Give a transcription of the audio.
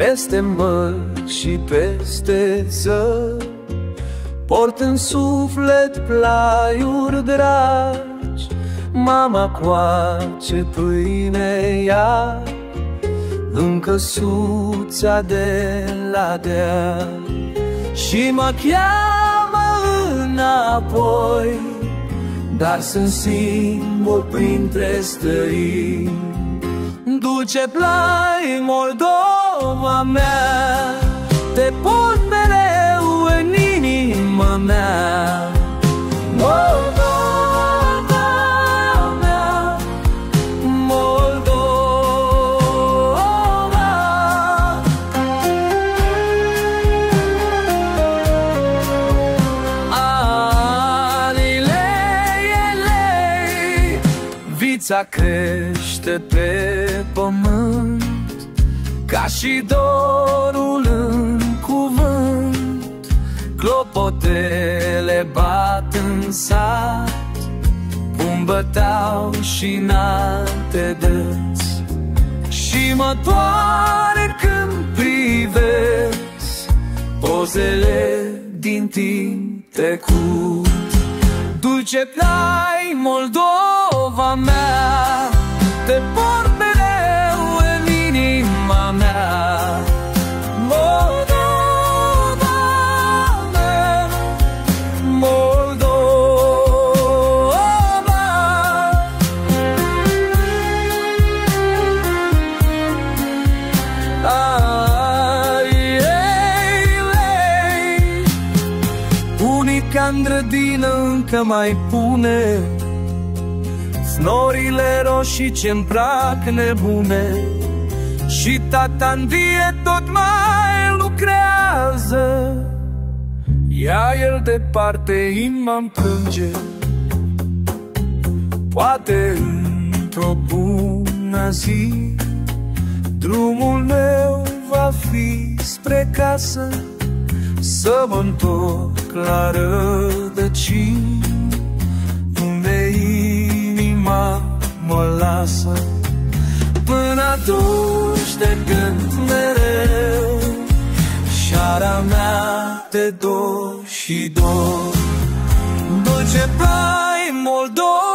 peste mări și peste țări, port în suflet plaiuri dragi. Mama coace pâine iar în căsuța de la deal și mă cheamă înapoi, dar sunt singur printre străini. Dulce plai, Moldova mea, te port mereu în inima mea. Moldova mea, Moldova. Vița crește pe pământ ca și dorul în cuvânt. Clopotele bat în sat, cum băteau și în alte dăți, și mă doare când privesc pozele din timp trecut. Dulce plai, Moldova mea, te port mereu în inima mea. Moldova mea, Moldova. Bunica în grădină încă mai pune florile roșii ce-mi plac nebune, și tata-n vie tot mai lucrează. Ia el departe, inima-mi plânge, poate într-o bună zi drumul meu va fi spre casă, să mă întorc la rădăcini, unde inima mă lasă. Până atunci te gând mereu, șara mea te dor și dor. Dulce plai, Moldova.